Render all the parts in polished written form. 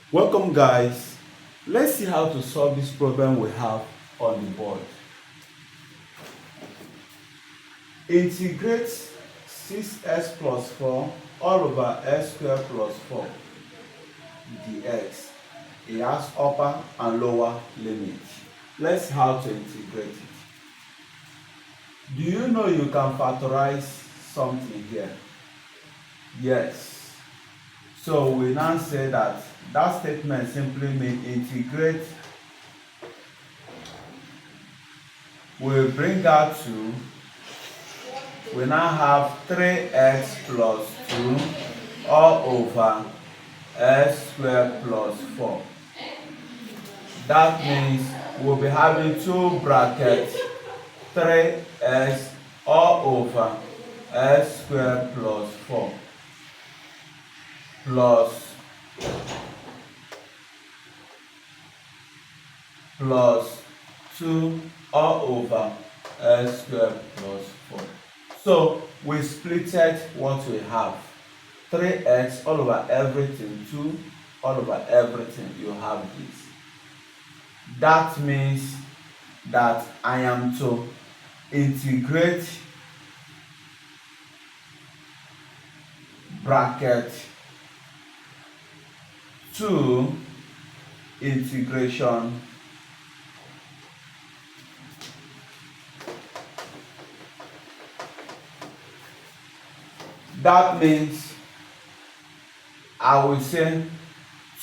Welcome guys. Let's see how to solve this problem we have on the board. Integrate 6x plus 4 all over x squared plus 4 dx. It has upper and lower limit. Let's see how to integrate it. Do you know you can factorize something here? Yes. So we now say that statement simply means integrate will bring out to, we now have 3x plus 2 all over x squared plus 4. That means we'll be having 2 brackets 3x all over x squared plus 4 plus 2 all over x squared plus 4. So we splitted what we have. 3x all over everything, 2 all over everything, you have this. That means that I am to integrate bracket 2 integration that means I will say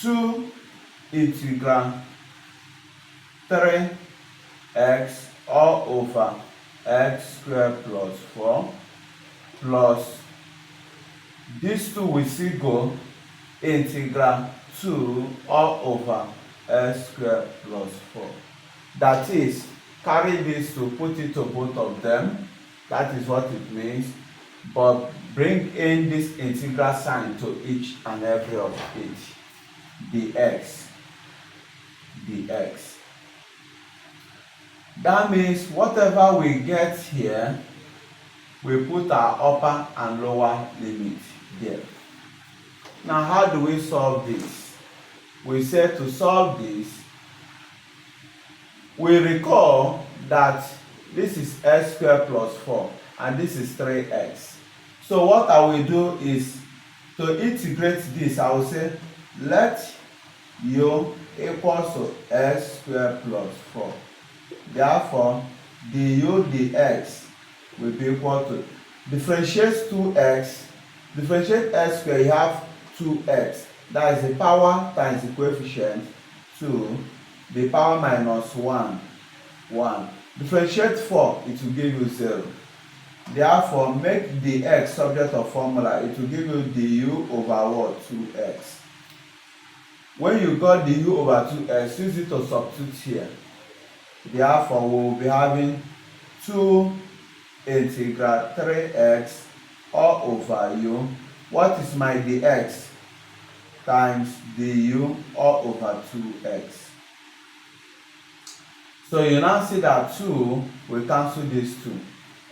2 integral 3x all over x squared plus 4 plus these two will still go integral 2 all over x squared plus 4. That is, carry this to put it to both of them. That is what it means. But bring in this integral sign to each and every of it. dx. That means whatever we get here, we put our upper and lower limit there. Now, how do we solve this? We said to solve this, we recall that this is x squared plus 4 and this is 3x. So what I will do is to integrate this, I will say let u equals to x squared plus 4. Therefore, du dx will be equal to, differentiate 2x, differentiate x squared, you have 2x. That is the power times the coefficient 2, the power minus 1. Differentiate 4, it will give you 0. Therefore, make the x subject of formula, it will give you du over what? 2x. When you got du over 2x, use it to substitute here. Therefore, we will be having 2 integral 3x all over u. What is my dx? Times du all over 2x. So you now see that 2 will cancel this 2.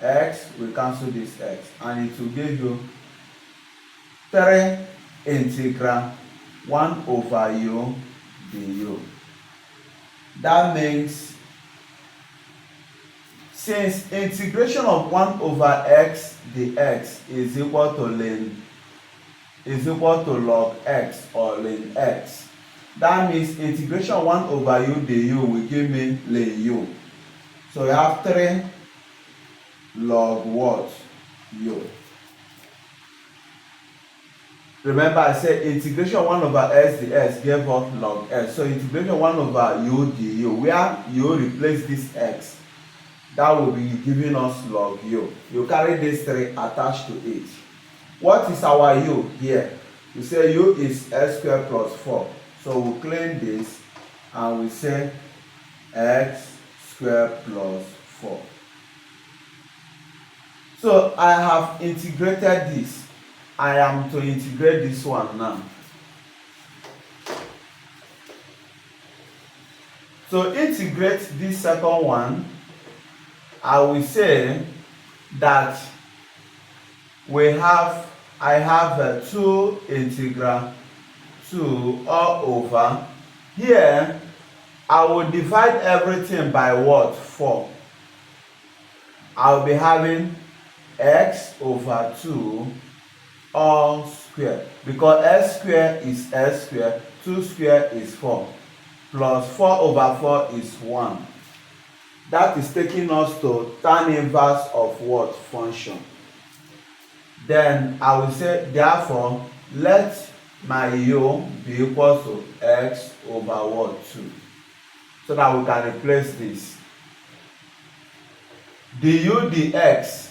X will cancel this x. And it will give you 3 integral 1 over u du. That means since integration of 1 over x dx is equal to log x or ln x, that means integration 1 over u du will give me ln u. So you have 3 log what? U. Remember I said integration 1 over x dx gave us log x. So integration 1 over u du, where u replace this x, that will be giving us log u. You carry this 3 attached to it. What is our u here? We say u is x squared plus 4. So we clean this and we say x squared plus 4. So I have integrated this. I am to integrate this one now. To integrate this second one, I will say that I have 2 integral 2 all over. Here, I will divide everything by what? 4. I'll be having x over 2 all square, because x square is x square, 2 square is 4, plus 4 over 4 is 1. That is taking us to tan inverse of what? Function. Then I will say, therefore, let my u be equal to x over what? 2. So that we can replace this. Du dx.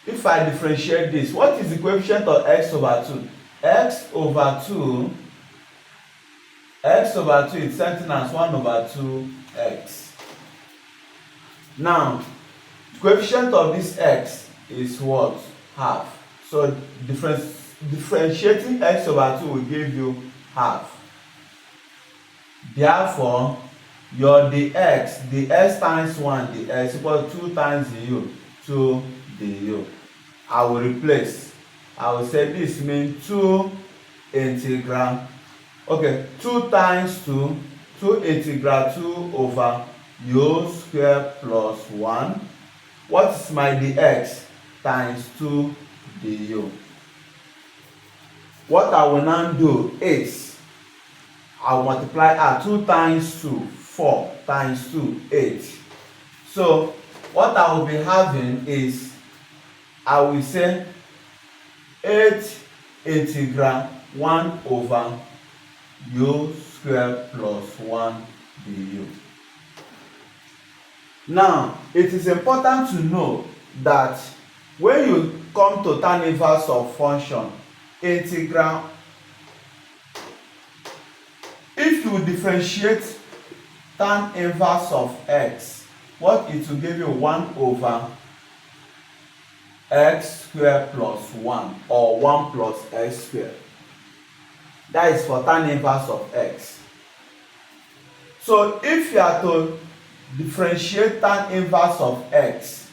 If I differentiate this, what is the coefficient of x over 2? X over 2 is something as 1 over 2x. Now, the coefficient of this x is what? Half. So differentiating x over 2 will give you half. Therefore, your dx times 1 dx equals 2 times du, 2 du. I will replace. I will say this means 2 integral. Okay, 2 times 2, 2 integral 2 over u square plus 1. What is my dx? Times 2 du. What I will now do is, I will multiply 2 times 2, 4 times 2, 8. So, what I will be having is, I will say 8 integral 1 over u square plus 1 du. Now, it is important to know that when you come to tan inverse of function, integral, if you differentiate tan inverse of x, what it will give you? 1 over x squared plus 1, or 1 plus x squared. That is for tan inverse of x. So if you are to differentiate tan inverse of x,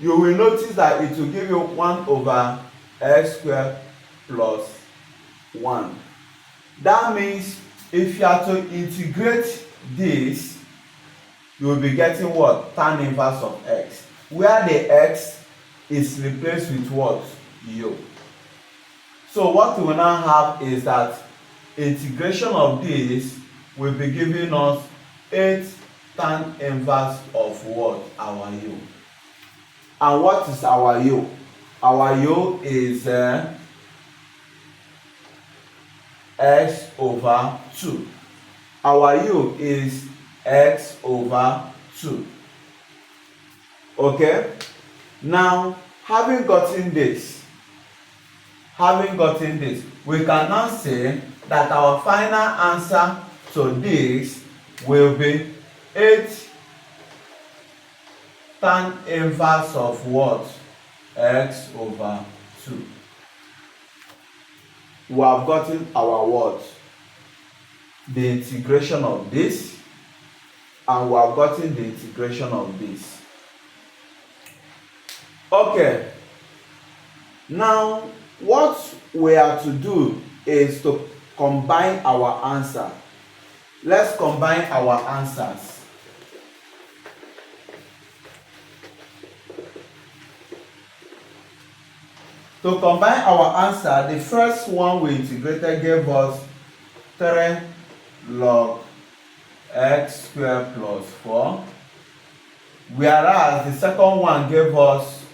you will notice that it will give you 1 over x squared plus 1. That means if you are to integrate this, you will be getting what? Tan inverse of x, where the x is replaced with what? U. So what we will now have is that integration of this will be giving us 8 tan inverse of what? Our u. And what is our u? Our u is x over 2. Our u is x over 2. Okay? Now, having gotten this, we can now say that our final answer to this will be 8 tan inverse of what? X over 2. We have gotten our what? The integration of this, and we have gotten the integration of this. Okay, now what we are to do is to combine our answer. Let's combine our answers. To combine our answer, the first one we integrated gave us 3 log x squared plus 4, whereas the second one gave us,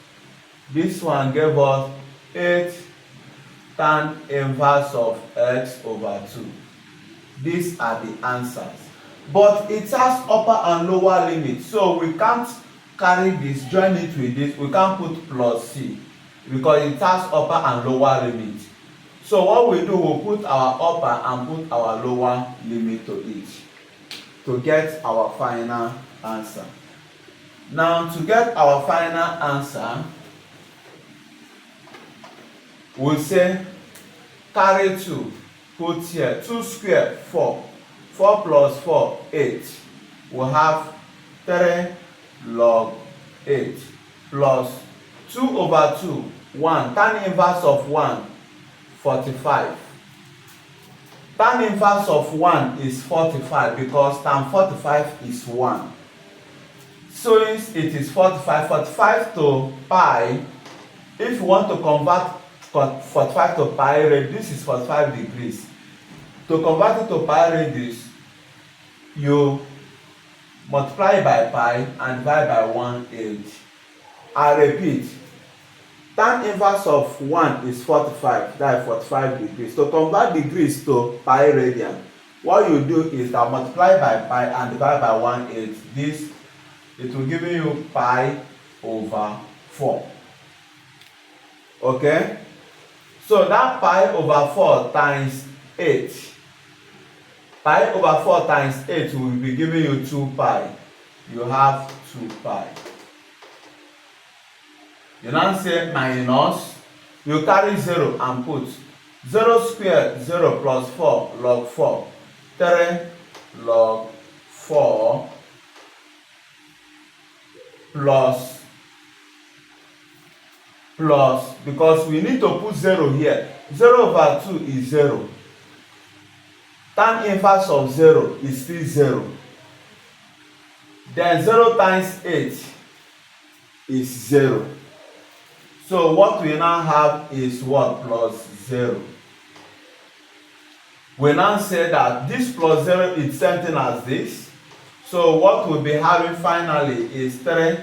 this one gave us 8 tan inverse of x over 2. These are the answers. But it has upper and lower limits, so we can't carry this, join it with this. We can't put plus c because it has upper and lower limits. So what we do, we'll put our upper and put our lower limit to each to get our final answer. Now, to get our final answer, we'll say carry 2, put here 2 squared 4, 4 plus 4 8. We'll have 3 log 8 plus 2 over 2 1, tan inverse of 1 45, Tan inverse of 1 is 45 because tan 45 is 1. Since it is 45 to pi, if you want to convert 45 to pi radius, this is 45 degrees. To convert it to pi radius, you multiply by pi and divide by 1/8. I repeat, tan inverse of 1 is 45, that is 45 degrees. To convert degrees to pi radian, what you do is that multiply by pi and divide by 1/8. This, it will give you pi over 4. Okay? So that pi over 4 times 8. Pi over 4 times 8 will be giving you 2 pi. You have 2 pi. You now say minus, you carry 0 and put 0 squared, 0 plus 4 log 4, 3 log 4 plus, because we need to put 0 here. 0 over 2 is 0. Tan inverse of 0 is still 0. Then 0 times 8 is 0. So what we now have is what? Plus 0. We now say that this plus 0 is same thing as this. So what we'll be having finally is 3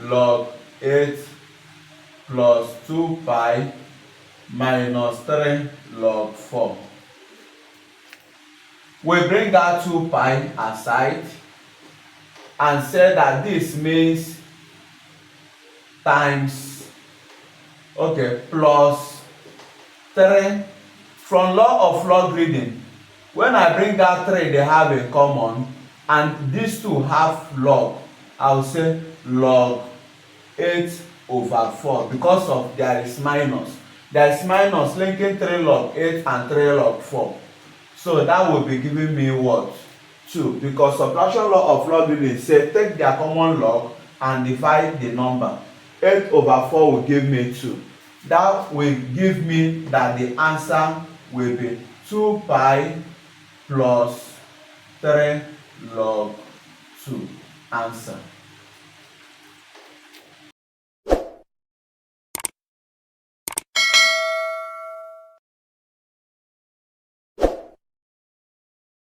log 8 plus 2 pi minus 3 log 4. We bring that 2 pi aside and say that this means times, okay, plus 3. From law of log reading, when I bring that 3, they have a common, and these two have log. I will say log 8 over 4 because of there is minus. There is minus linking 3 log 8 and 3 log 4. So that will be giving me what? 2. Because subtraction law of log reading say take their common log and divide the number. 8 over 4 will give me 2. That will give me that the answer will be 2 pi plus 3 log 2. Answer.